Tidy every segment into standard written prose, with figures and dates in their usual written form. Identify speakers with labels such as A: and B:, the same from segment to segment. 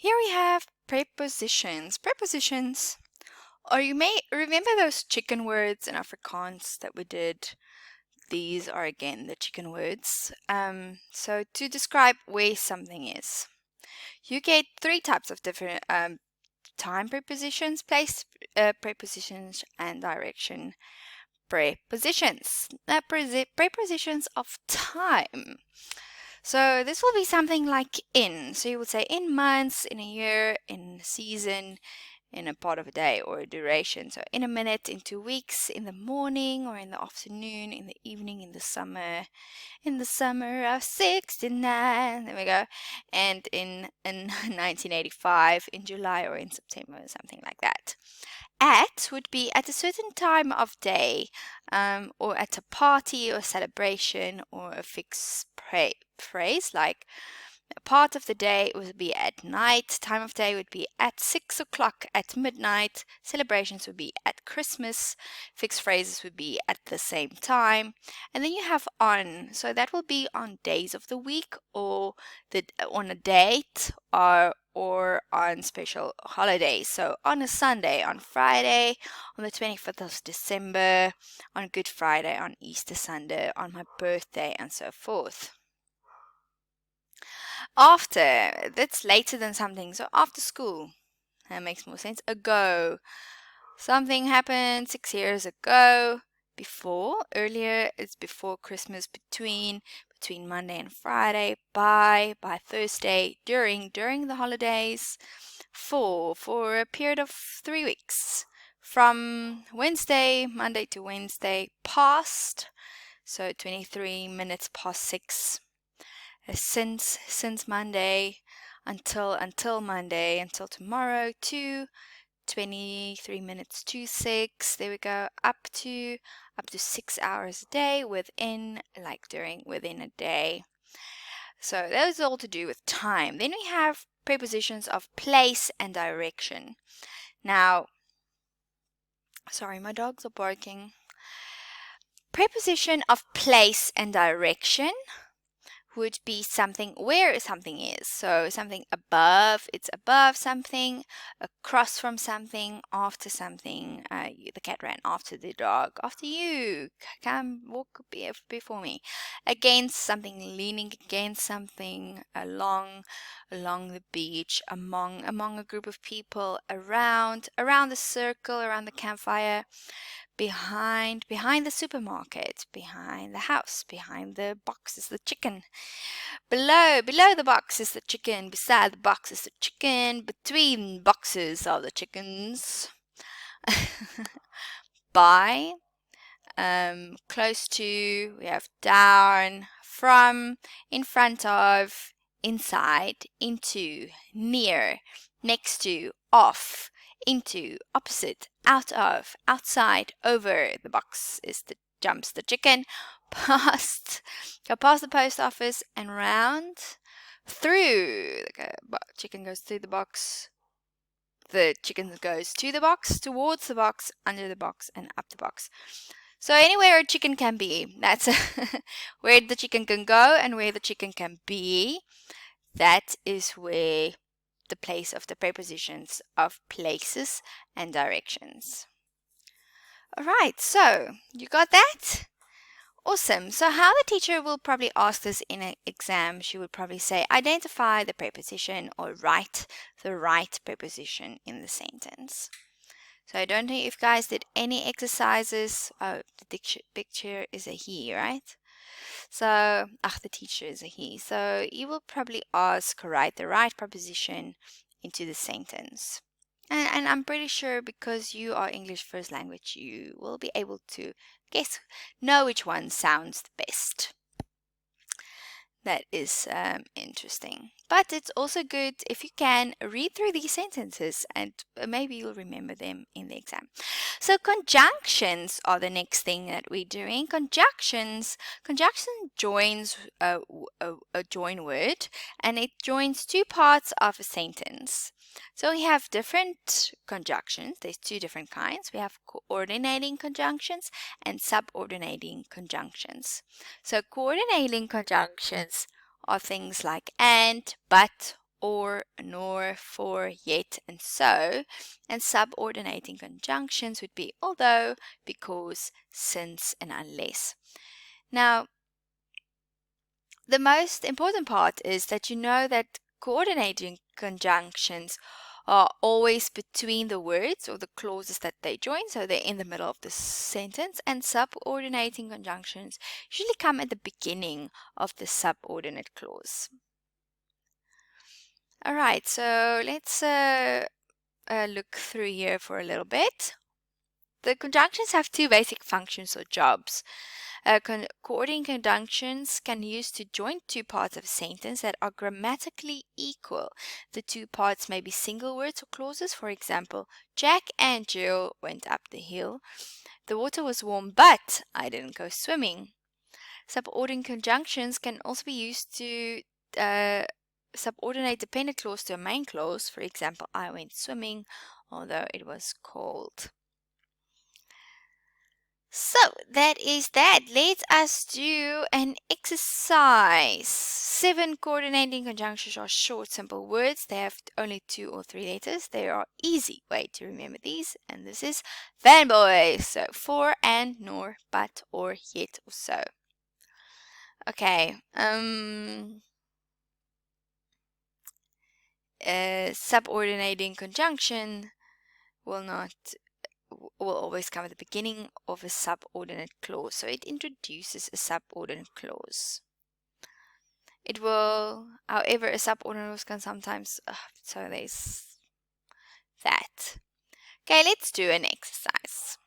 A: Here we have prepositions. Prepositions, or you may remember those chicken words in Afrikaans that we did. These are again the chicken words. So to describe where something is, you get three types of different time prepositions, place prepositions, and direction prepositions. Prepositions of time. So this will be something like in. So you would say in months, in a year, in a season, in a part of a day or a duration. So in a minute, in 2 weeks, in the morning or in the afternoon, in the evening, in the summer of 69. There we go. And in 1985, in July or in September, or something like that. At would be at a certain time of day, or at a party or celebration or a fixed phrase like a part of the day would be at night, time of day would be at 6 o'clock at midnight, celebrations would be at Christmas, fixed phrases would be at the same time, and then you have on, so that will be on days of the week or on a date or on special holidays. So on a Sunday, on Friday, on the 25th of December, on Good Friday, on Easter Sunday, on my birthday, and so forth. After, that's later than something. So after school, that makes more sense. Ago, something happened 6 years ago. Before, earlier, it's before Christmas. Between Monday and Friday. By Thursday. During the holidays. For a period of 3 weeks. From Monday to Wednesday. Past, so 23 minutes past 6. Since Monday until Monday, until tomorrow, to 23 minutes to 6. There we go. Up to 6 hours a day within a day. So that is all to do with time. Then we have prepositions of place and direction. Now, sorry, my dogs are barking. Preposition of place and direction would be something where something is. So something above, it's above something, across from something, after something. The cat ran after the dog, after you. Come walk before me. Against something, leaning against something, along the beach, among a group of people, around the circle, around the campfire. Behind the supermarket, behind the house, behind the box is the chicken. Below the box is the chicken, beside the box is the chicken, between boxes are the chickens. By, close to, we have down, from, in front of, inside, into, near, next to, off, into, opposite, out of, outside, over. The box is jumps the chicken. Go past the post office and round, through. The chicken goes through the box. The chicken goes to the box, towards the box, under the box, and up the box. So anywhere a chicken can be, that's where the chicken can go and where the chicken can be. That is where the place of the prepositions of places and directions. All right, so you got that? Awesome. So how the teacher will probably ask this in an exam, she would probably say, identify the preposition or write the right preposition in the sentence. So I don't know if you guys did any exercises. Oh, the picture is a he, right? So, the teacher is a he. So you will probably ask, write the right preposition into the sentence. And I'm pretty sure because you are English first language, you will be able to know which one sounds the best. That is interesting. But it's also good if you can read through these sentences and maybe you'll remember them in the exam. So conjunctions are the next thing that we're doing. Conjunction joins a join word and it joins two parts of a sentence. So we have different conjunctions. There's two different kinds. We have coordinating conjunctions and subordinating conjunctions. So coordinating conjunctions are things like and, but, or, nor, for, yet, and so. And subordinating conjunctions would be although, because, since, and unless. Now, the most important part is that you know that coordinating conjunctions are always between the words or the clauses that they join, so they're in the middle of the sentence, and subordinating conjunctions usually come at the beginning of the subordinate clause. All right, so let's look through here for a little bit. The conjunctions have two basic functions or jobs. Coordinating conjunctions can use to join two parts of a sentence that are grammatically equal. The two parts may be single words or clauses. For example, Jack and Jill went up the hill. The water was warm, but I didn't go swimming. Subordinating conjunctions can also be used to subordinate dependent clause to a main clause. For example, I went swimming, although it was cold. So that is that. Let us do an exercise. 7 coordinating conjunctions are short, simple words. They have only 2 or 3 letters. They are easy way to remember these. And this is fanboy. So for, and, nor, but, or, yet, or so. Okay. Subordinating conjunction will always come at the beginning of a subordinate clause. So it introduces a subordinate clause. It will, however, a subordinate clause can sometimes, so there's that. Okay, let's do an exercise.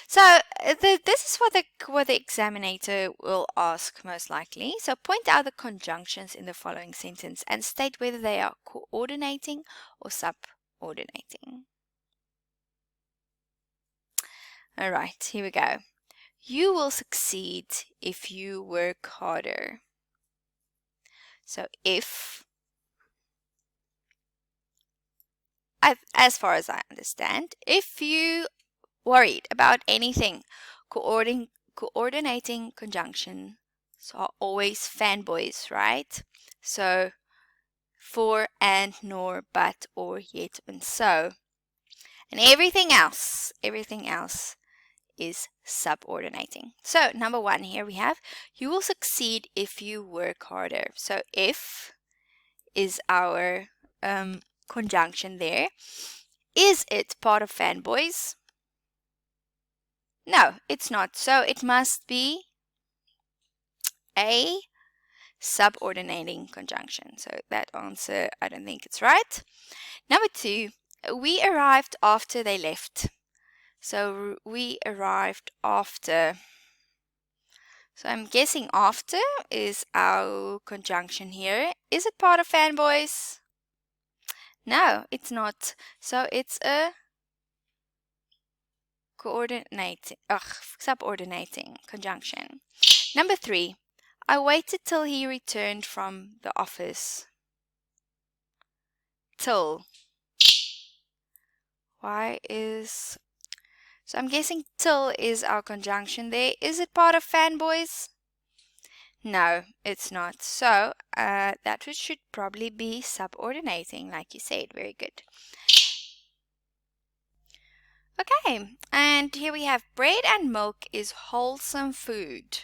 A: So this is what the examiner will ask most likely. So point out the conjunctions in the following sentence and state whether they are coordinating or subordinating. All right, here we go. You will succeed if you work harder. So if, as far as I understand, if you worried about anything, coordinating conjunctions are always fanboys, right? So for, and, nor, but, or, yet, and so. And everything else is subordinating. So number 1 here we have, you will succeed if you work harder. So if is our conjunction there. Is it part of fanboys? No, it's not. So it must be a subordinating conjunction. So that answer, I don't think it's right. Number 2, we arrived after they left. So we arrived after. So I'm guessing after is our conjunction here. Is it part of fanboys? No, it's not. So it's a subordinating conjunction. Number 3, I waited till he returned from the office. Till. So I'm guessing till is our conjunction there. Is it part of fanboys? No, it's not. So that should probably be subordinating, like you said. Very good. Okay, and here we have bread and milk is wholesome food.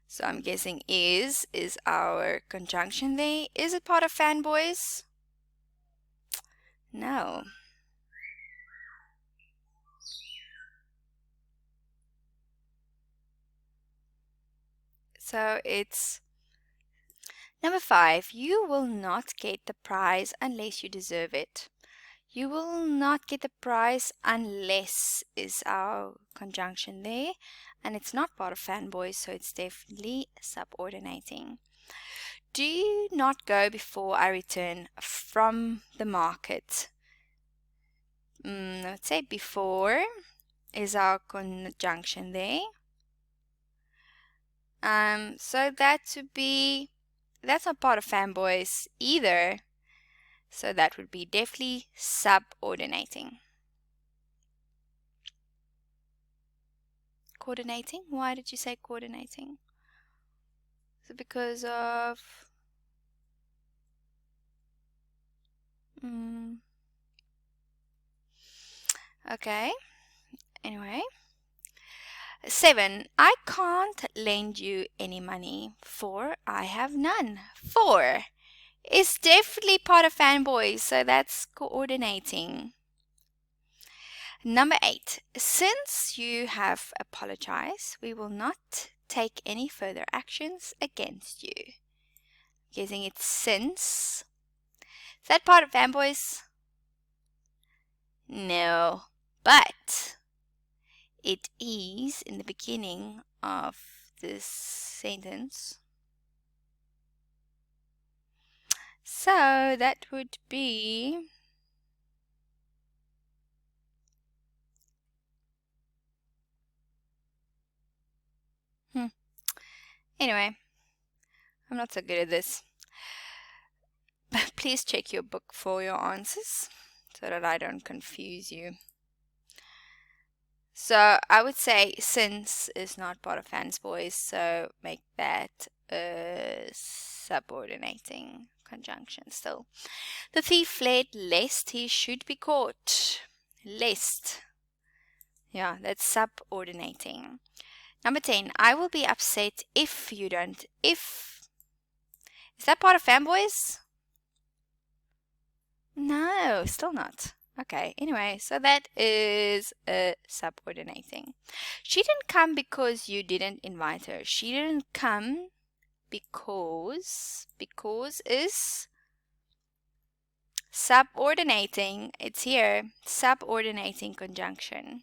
A: So I'm guessing is our conjunction there. Is it part of fanboys? No. So it's number 5. You will not get the prize unless you deserve it. You will not get the prize unless is our conjunction there. And it's not part of fanboys, so it's definitely subordinating. Do not go before I return from the market. Let's say before is our conjunction there. So that's not part of fanboys either. So that would be definitely subordinating. Coordinating? Why did you say coordinating? Is it because of Okay. Anyway. 7. I can't lend you any money, for I have none. 4 is definitely part of fanboys, so that's coordinating. Number 8. Since you have apologized, we will not take any further actions against you. Guessing it's since. Is that part of fanboys? No, but it is in the beginning of this sentence. So that would be Anyway, I'm not so good at this. Please check your book for your answers so that I don't confuse you. So I would say since is not part of fanboys, so make that a subordinating conjunction still. The thief fled lest he should be caught. Lest. Yeah, that's subordinating. Number 10. I will be upset if you don't. If. Is that part of fanboys? No, still not. Okay, anyway, so that is subordinating. She didn't come because you didn't invite her. She didn't come because is subordinating. It's here, subordinating conjunction.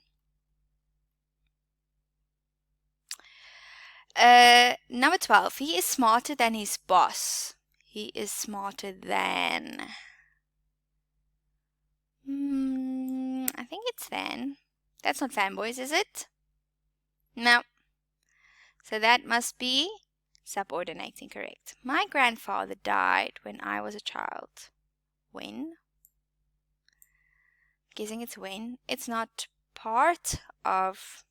A: Number 12. He is smarter than his boss. He is smarter than. I think it's than. That's not fanboys, is it? No. So that must be subordinating, correct. My grandfather died when I was a child. When? Guessing it's when. It's not part of.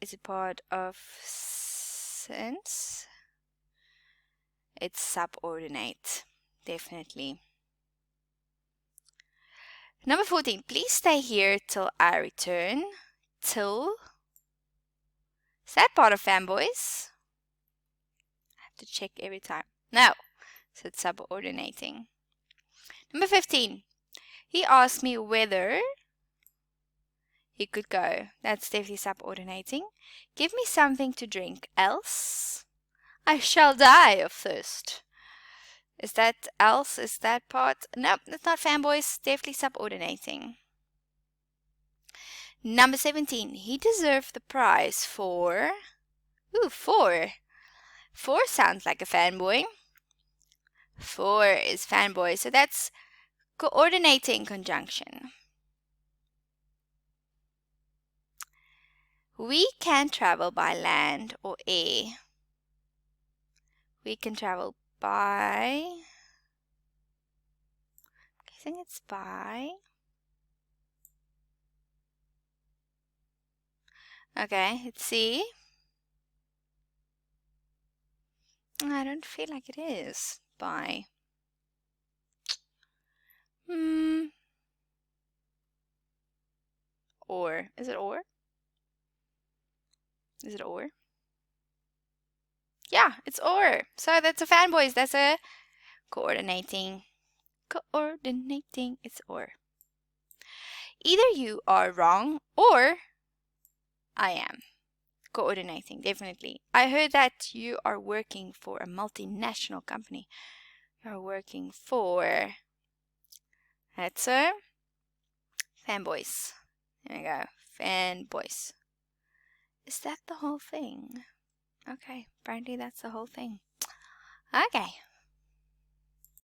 A: Is it part of since? It's subordinate, definitely. Number 14. Please stay here till I return. Till. Is that part of fanboys? I have to check every time. No. So it's subordinating. Number 15. He asked me whether he could go. That's definitely subordinating. Give me something to drink, else I shall die of thirst. Is that else? Is that part? Nope, that's not fanboys. Definitely subordinating. Number 17. He deserved the prize for. Ooh, 4. 4 sounds like a fanboy. 4 is fanboy. So that's coordinating conjunction. We can travel by land or air. We can travel by. I think it's by. Okay, let's see. I don't feel like it is by. Or. Is it or? Is it or? Yeah, it's or. So that's a fanboys. That's a coordinating. Coordinating. It's or. Either you are wrong or I am. Coordinating, definitely. I heard that you are working for a multinational company. You're working for. That's a fanboys. There we go. Fanboys. Is that the whole thing? Okay, apparently that's the whole thing. Okay,